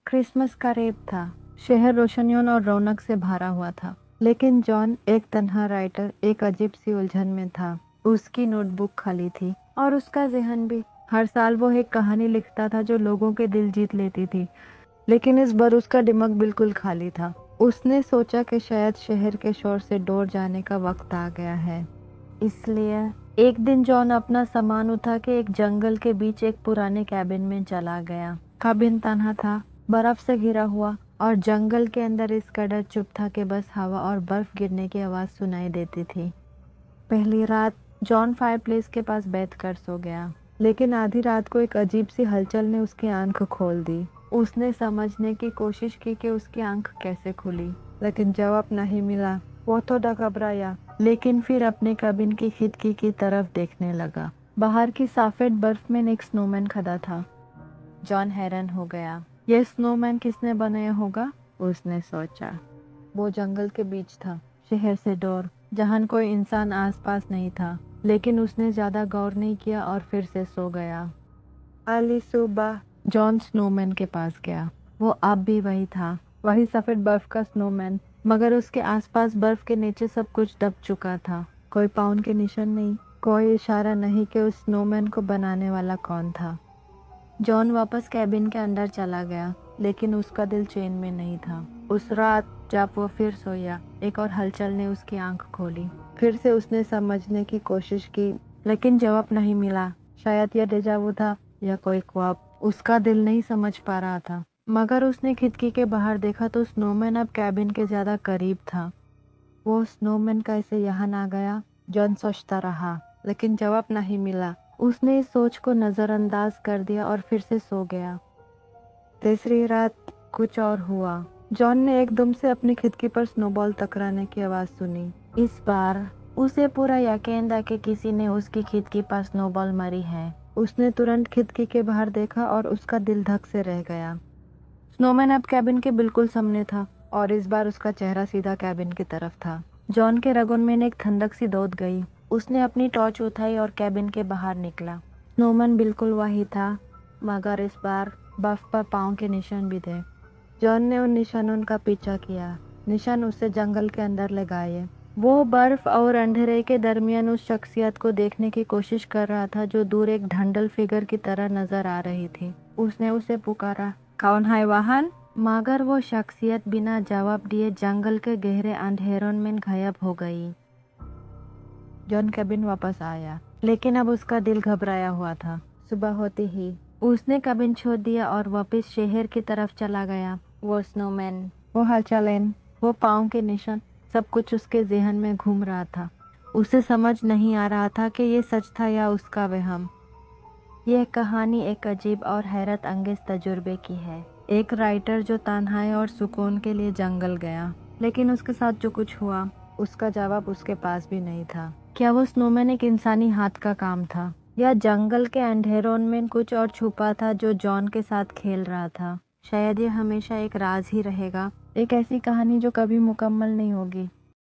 Christmas करीब था। शहर रोशनियों और रौनक से भरा हुआ था, लेकिन जॉन, एक तन्हा राइटर, एक अजीब सी उलझन में था। उसकी नोटबुक खाली थी और उसका ज़हन भी। हर साल वो एक कहानी लिखता था जो लोगों के दिल जीत लेती थी, लेकिन इस बार उसका दिमाग बिल्कुल खाली था। उसने सोचा कि शायद शहर के शोर से दूर जाने का वक्त आ गया है। इसलिए एक दिन जॉन अपना सामान उठा के एक जंगल के बीच एक पुराने कैबिन में चला गया। कैबिन तन्हा था, बर्फ से घिरा हुआ, और जंगल के अंदर इस कदर चुप था कि बस हवा और बर्फ गिरने की आवाज़ सुनाई देती थी। पहली रात जॉन फायरप्लेस के पास बैठकर सो गया, लेकिन आधी रात को एक अजीब सी हलचल ने उसकी आंख खोल दी। उसने समझने की कोशिश की कि उसकी आंख कैसे खुली, लेकिन जवाब नहीं मिला। वो थोड़ा घबराया, लेकिन फिर अपने कैबिन की खिड़की की तरफ देखने लगा। बाहर की सफेद बर्फ में एक स्नोमैन खड़ा था। जॉन हैरान हो गया। यह स्नोमैन किसने बनाया होगा, उसने सोचा। वो जंगल के बीच था, शहर से दूर, जहां कोई इंसान आसपास नहीं था। लेकिन उसने ज्यादा गौर नहीं किया और फिर से सो गया। अगली सुबह जॉन स्नोमैन के पास गया। वो अब भी वही था, वही सफेद बर्फ का स्नोमैन, मगर उसके आसपास बर्फ के नीचे सब कुछ दब चुका था। कोई पाउंड के निशान नहीं, कोई इशारा नहीं कि उस स्नोमैन को बनाने वाला कौन था। जॉन वापस कैबिन के अंदर चला गया, लेकिन उसका दिल चैन में नहीं था। उस रात जब वो फिर सोया, एक और हलचल ने उसकी आंख खोली। फिर से उसने समझने की कोशिश की, लेकिन जवाब नहीं मिला। शायद यह डेजावू था या कोई ख्वाब, उसका दिल नहीं समझ पा रहा था। मगर उसने खिड़की के बाहर देखा तो स्नोमैन अब कैबिन के ज्यादा करीब था। वो स्नोमैन कैसे यहाँ आ गया, जॉन सोचता रहा, लेकिन जवाब नहीं मिला। उसने इस सोच को नजरअंदाज कर दिया और फिर से सो गया। तीसरी रात कुछ और हुआ। जॉन ने एकदम से अपनी खिड़की पर स्नोबॉल टकराने की आवाज सुनी। इस बार उसे पूरा यकीन था कि किसी ने उसकी खिड़की पर स्नोबॉल मारी है। उसने तुरंत खिड़की के बाहर देखा और उसका दिल धक से रह गया। स्नोमैन अब कैबिन के बिल्कुल सामने था, और इस बार उसका चेहरा सीधा कैबिन की तरफ था। जॉन के रगों में एक ठंडक सी दौड़ गई। उसने अपनी टॉर्च उठाई और कैबिन के बाहर निकला। स्नोमैन बिल्कुल वही था, मगर इस बार बर्फ पर पाँव के निशान भी थे। जॉन ने उन निशानों का पीछा किया। निशान उसे जंगल के अंदर ले गए। वो बर्फ और अंधेरे के दरमियान उस शख्सियत को देखने की कोशिश कर रहा था जो दूर एक ढंढल फिगर की तरह नजर आ रही थी। उसने उसे पुकारा, कौन है वाहन? मगर वो शख्सियत बिना जवाब दिए जंगल के गहरे अंधेरों में गायब हो गई। जॉन कैबिन वापस आया, लेकिन अब उसका दिल घबराया हुआ था। सुबह होते ही उसने कैबिन छोड़ दिया और वापस शहर की तरफ चला गया। वो स्नोमैन, वो हलचलें, वो पाँव के निशान, सब कुछ उसके जहन में घूम रहा था। उसे समझ नहीं आ रहा था कि ये सच था या उसका वहम। यह कहानी एक अजीब और हैरत अंगेज तजुर्बे की है। एक राइटर जो तन्हाई और सुकून के लिए जंगल गया, लेकिन उसके साथ जो कुछ हुआ, उसका जवाब उसके पास भी नहीं था। क्या वो स्नोमैन एक इंसानी हाथ का काम था, या जंगल के अंधेरों में कुछ और छुपा था जो जॉन के साथ खेल रहा था? शायद ये हमेशा एक राज ही रहेगा, एक ऐसी कहानी जो कभी मुकम्मल नहीं होगी।